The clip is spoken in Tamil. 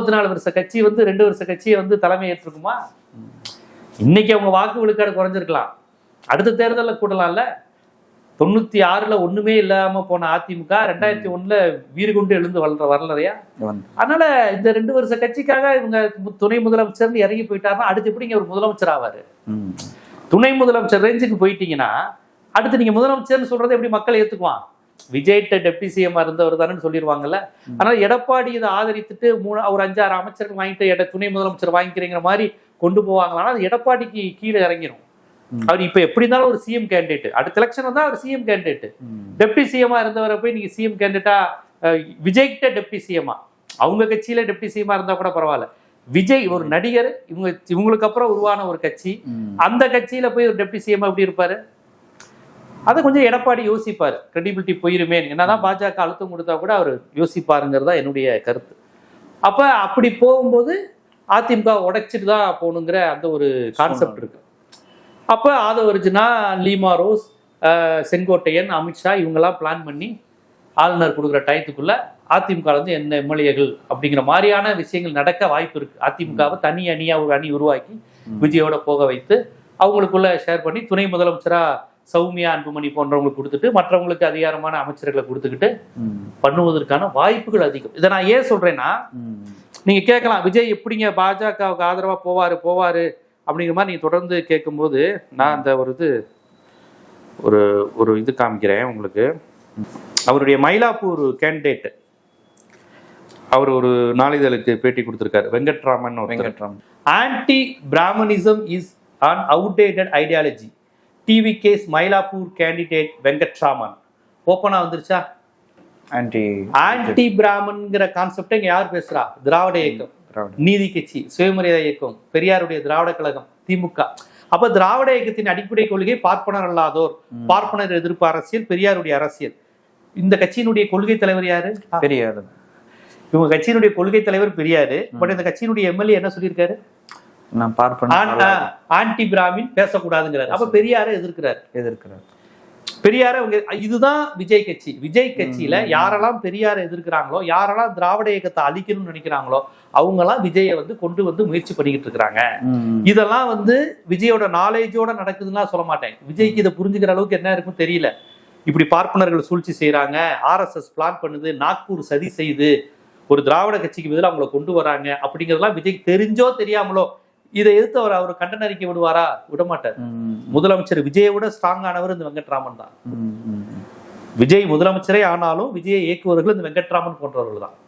54 வருஷ கட்சி 2 வருஷ கட்சியை தலைமை ஏற்றுக்குமா? இன்னைக்கு அவங்க வாக்கு விழுக்காடு குறைஞ்சிருக்கலாம், அடுத்த தேர்தலில் கூடலாம்ல. 96ல் ஒண்ணுமே இல்லாம போன அதிமுக 2001ல் வீறு கொண்டு எழுந்து வரலையா? அதனால இந்த 2 வருஷ கட்சிக்காக இவங்க துணை முதலமைச்சர் இறங்கி போயிட்டாருன்னா அடுத்து எப்படிங்க ஒரு முதலமைச்சர் ஆவாரு? துணை முதலமைச்சர் ரேஞ்சுக்கு போயிட்டீங்கன்னா அடுத்து நீங்க முதலமைச்சர்னு சொல்றதை எப்படி மக்கள் ஏத்துக்குவான்? விஜய்கிட்ட டெப்டி சிஎம் இருந்தவர் தானே சொல்லிடுவாங்கல்ல. அதனால எடப்பாடி இதை ஆதரித்துட்டு ஒரு 5-6 அமைச்சர்கள் வாங்கிட்டு துணை முதலமைச்சர் வாங்கிக்கிறீங்கிற மாதிரி கொண்டு போவாங்களான்னா அது எடப்பாடிக்கு கீழே இறங்கிடும். அவர் இப்ப எப்படி இருந்தாலும் ஒரு சிஎம் கேண்டிடேட், அடுத்த எலெக்ஷன் தான் அவர் சிஎம் கேண்டிடேட். டெப்டி சிஎம்மா இருந்தவரை போய் நீங்க சிஎம் கேண்டிடேட்டா விஜய்கிட்ட டெப்டி சிஎம்மா, அவங்க கட்சியில டெப்டி சிஎம்மா இருந்தா கூட பரவாயில்ல. விஜய் ஒரு நடிகர், இவங்களுக்கு அப்புறம் உருவான ஒரு கட்சி, அந்த கட்சியில போய் ஒரு டெப்டி சிஎம் எப்படி இருப்பாரு? அதை கொஞ்சம் எடப்பாடி யோசிப்பாரு, கிரெடிபிலிட்டி போயிருமே. என்னதான் பாஜக அழுத்தம் கொடுத்தா கூட அவர் யோசிப்பாருங்கிறது தான் என்னுடைய கருத்து. அப்ப அப்படி போகும்போது அதிமுக உடைச்சிட்டு தான் போகணுங்கிற அந்த ஒரு கான்செப்ட் இருக்கு. அப்ப ஆதவர்ஜுனா, லீமா ரோஸ், செங்கோட்டையன், அமித்ஷா இவங்கெல்லாம் பிளான் பண்ணி ஆளுநர் கொடுக்குற டயத்துக்குள்ள அதிமுக என்ன எம்எல்ஏகள் அப்படிங்கிற மாதிரியான விஷயங்கள் நடக்க வாய்ப்பு இருக்கு. அதிமுகவை தனி அணியா ஒரு அணி உருவாக்கி விஜயோட போக வைத்து அவங்களுக்குள்ள ஷேர் பண்ணி துணை முதலமைச்சரா சௌமியா, அன்புமணி போன்றவங்களுக்கு கொடுத்துட்டு மற்றவங்களுக்கு அதிகாரமான அமைச்சர்களை கொடுத்துக்கிட்டு பண்ணுவதற்கான வாய்ப்புகள் அதிகம். இதை நான் ஏன் சொல்றேன்னா, நீங்க கேட்கலாம் விஜய் எப்படிங்க பாஜகவுக்கு ஆதரவா போவாரு அப்படிங்கிற மாதிரி நீங்க தொடர்ந்து கேட்கும்போது நான் அந்த ஒரு இது காமிக்கிறேன் உங்களுக்கு. அவருடைய மயிலாப்பூர் கேண்டிடேட் அவர் ஒரு நாளிதழுக்கு பேட்டி கொடுத்திருக்காரு, Venkatraman. Anti Brahminism is an outdated ideology. TVK's Mylapore candidate Venkatraman. ஓப்பனா வந்துருச்சா? ஆன்டி பிராமன்ங்கிற கான்செப்ட் இங்க யார் பேசுறா? திராவிட இயக்கம், நீதி கட்சி, சுயமரியாதை இயக்கம், பெரியாருடைய திராவிட கழகம், திமுக. அப்ப திராவிட இயக்கத்தின் அடிப்படை கொள்கை பார்ப்பனர் அல்லாதோர், பார்ப்பனர் எதிர்ப்பு அரசியல், பெரியாருடைய அரசியல். இந்த கட்சியினுடைய கொள்கை தலைவர் யாரு? பெரியார். இவங்க கட்சியினுடைய கொள்கை தலைவர் பெரியாரு. பட் இந்த கட்சியினுடைய எம்எல்ஏ என்ன சொல்லியிருக்காரு? ஆன்டி பிராமின் பேசக்கூடாதுங்கிறார். அப்ப பெரியாரை எதிர்க்கிறார். பெரியார இதுதான் விஜய் கட்சி. விஜய் கட்சியில யாரெல்லாம் பெரியாரை எதிர்க்கிறாங்களோ, யாரெல்லாம் திராவிட இயக்கத்தை அழிக்கணும்னு நினைக்கிறாங்களோ அவங்கெல்லாம் விஜயை கொண்டு முயற்சி பண்ணிக்கிட்டு இருக்கிறாங்க. இதெல்லாம் விஜயோட நாலேஜோட நடக்குதுன்னா சொல்ல மாட்டேன். விஜய்க்கு இதை புரிஞ்சுக்கிற அளவுக்கு என்ன இருக்கும் தெரியல. இப்படி பார்ப்பனர்கள் சூழ்ச்சி செய்யறாங்க, RSS பிளான் பண்ணுது, நாக்பூர் சதி செய்து ஒரு திராவிட கட்சிக்கு பதிலாக அவங்கள கொண்டு வராங்க அப்படிங்கிறதெல்லாம் விஜய்க்கு தெரிஞ்சோ தெரியாமலோ இதை எதிர்த்து அவர் கண்டன அறிக்கை விடுவாரா? விடமாட்டார். முதலமைச்சர் விஜயை விட ஸ்ட்ராங் ஆனவர் இந்த வெங்கட்ராமன் தான். விஜய் முதலமைச்சரே ஆனாலும் விஜயை இயக்குவர்கள் இந்த வெங்கட்ராமன் போன்றவர்கள் தான்.